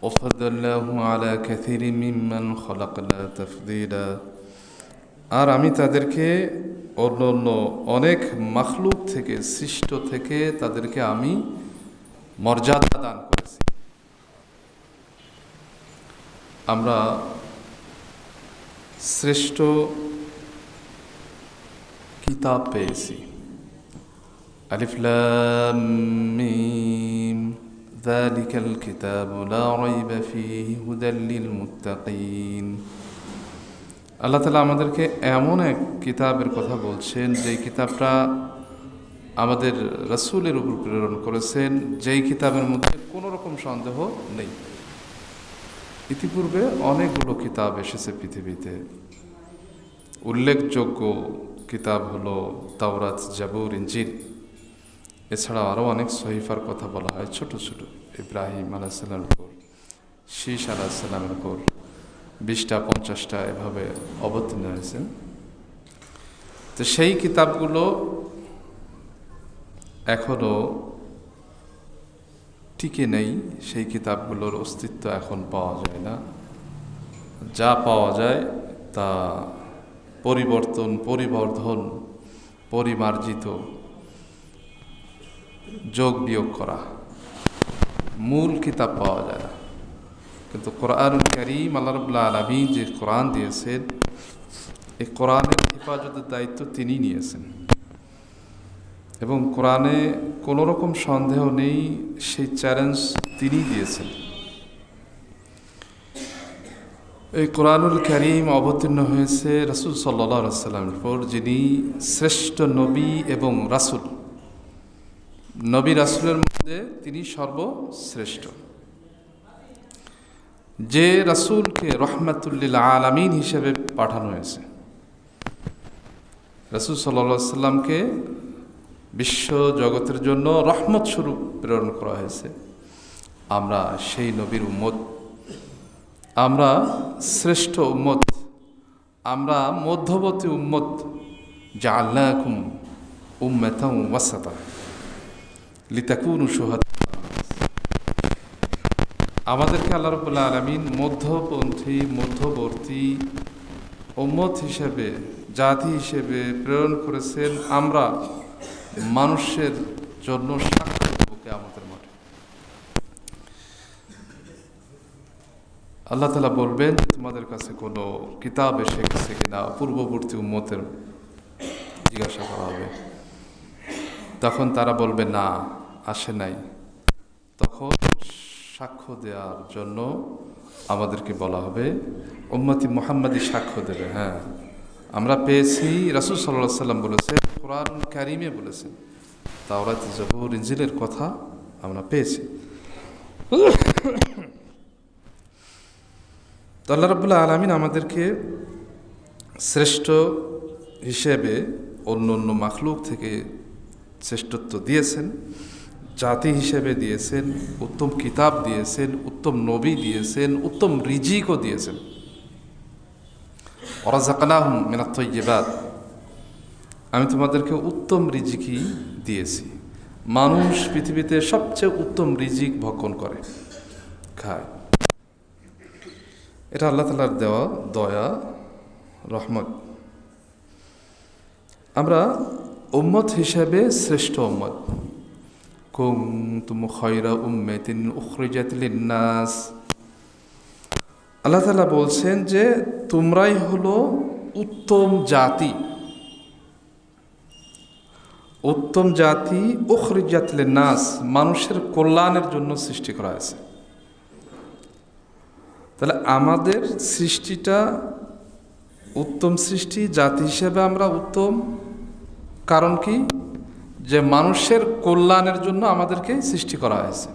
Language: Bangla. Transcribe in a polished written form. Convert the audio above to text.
وفضلناه على كثير ممن خلقنا تفضيلا। আর আমি তাদেরকে অন্য অনেক মাখলুক থেকে, সৃষ্ট থেকে তাদেরকে আমি মর্যাদা দান করেছি। আমরা শ্রেষ্ঠ কিতাব পেয়েছি। আলিফ লাম মিম যালিকাল কিতাবু লা রাইবা ফীহি হুদাল লিল মুত্তাকিন। আল্লাহ তাআলা আমাদেরকে এমন এক কিতাবের কথা বলছেন, যেই কিতাবটা আমাদের রাসূলের উপর প্রেরণ করেছেন, যেই কিতাবের মধ্যে কোনো রকম সন্দেহ নেই। ইতিপূর্বে অনেকগুলো কিতাব এসেছে পৃথিবীতে। উল্লেখযোগ্য কিতাব হলো তাওরাত, জাবুর, ইনজিল। এছাড়াও আরও অনেক সহিফার কথা বলা হয়, ছোট ছোট। ইব্রাহিম আলাইহিস সালামের উপর, শীশ আলাইহিস সালামের উপর 20টা 50টা এভাবে অবতীর্ণ হয়েছে। তো সেই কিতাবগুলো এখনো টিকে নেই, সেই কিতাবগুলোর অস্তিত্ব এখন পাওয়া যায় না। যা পাওয়া যায় তা পরিবর্তন, পরিবর্ধন, পরিমার্জিত, যোগ বিয়োগ করা, মূল কিতাব পাওয়া যায় না। কিন্তু কোরআনুল কারীম, আল্লাহ রাব্বুল আলামিন যে কোরআন দিয়েছেন, এই কোরআনের হেফাজতের দায়িত্ব তিনি নিয়েছেন এবং কোরআনে কোনো রকম সন্দেহ নেই, সেই চ্যালেঞ্জ তিনি দিয়েছেন। এই কোরআনুল কারীম অবতীর্ণ হয়েছে রাসূল সাল্লাল্লাহু আলাইহি ওয়াসাল্লামের উপর, যিনি শ্রেষ্ঠ নবী এবং রাসূল। নবী রাসূলের মধ্যে তিনি সর্বশ্রেষ্ঠ। যে রাসূলকে রহমাতুল লিল আলামিন হিসেবে পাঠানো হয়েছে, রাসূল সাল্লাল্লাহু আলাইহি ওয়াসাল্লামকে বিশ্ব জগতের জন্য রহমত স্বরূপ প্রেরণ করা হয়েছে। আমরা সেই নবীর উম্মত, আমরা শ্রেষ্ঠ উম্মত, আমরা মধ্যবর্তী উম্মত। জাআলনাকুম উম্মাতান ওয়াসাতা লিতাকুনু শুহাদা। আমাদেরকে আল্লাহ রাব্বুল আলামিন মধ্যপন্থী, মধ্যবর্তী উম্মত হিসেবে, জাতি হিসেবে প্রেরণ করেছেন। আমরা মানুষের জন্য সাক্ষ্য দেব কিয়ামতের মাঠে। আল্লাহ তাআলা বলবেন, তোমাদের কাছে কোনো কিতাব এসে গেছে কিনা, পূর্ববর্তী উম্মতের জিজ্ঞাসা করা হবে। তখন তারা বলবে না, আসে নাই। তখন সাক্ষ্য দেওয়ার জন্য আমাদেরকে বলা হবে, উম্মতি মুহাম্মাদি সাক্ষ্য দেবে, হ্যাঁ আমরা পেয়েছি। রাসূল সাল্লাল্লাহু আলাইহি ওয়াসাল্লাম বলেছেন, কোরআন কারীমে বলেছেন, তাওরাত, জাবুর, ইনজিলের কথা আমরা পেয়েছি। তো আল্লাহ রাব্বুল আলামিন আমাদেরকে শ্রেষ্ঠ হিসেবে অন্য অন্য মাখলুক থেকে শ্রেষ্ঠত্ব দিয়েছেন, জাতি হিসেবে দিয়েছেন, উত্তম কিতাব দিয়েছেন, উত্তম নবী দিয়েছেন, উত্তম রিজিকও দিয়েছেন। ওয়ারাযাকনাহুম মিনাত তাইয়্যিবাত, আমি তোমাদেরকে উত্তম রিজিকই দিয়েছি। মানুষ পৃথিবীতে সবচেয়ে উত্তম রিজিক ভক্ষণ করে, খায়। এটা আল্লাহ তাআলার দেওয়া দয়া, রহমত। আমরা উম্মত হিসেবে শ্রেষ্ঠ উম্মত। কুনতুম খায়রা উম্মাতিন উখরিজাত লিন-নাস। আল্লাহ তাআলা বলছেন যে তোমরাই হলো উত্তম জাতি। উত্তম জাতি, উখরিজাত লিন-নাস, মানুষের কল্যাণের জন্য সৃষ্টি করা হয়েছে। তাহলে আমাদের সৃষ্টিটা উত্তম সৃষ্টি, জাতি হিসেবে আমরা উত্তম। কারণ কি? যে মানুষের কল্যাণের জন্য আমাদেরকে সৃষ্টি করা হয়েছে।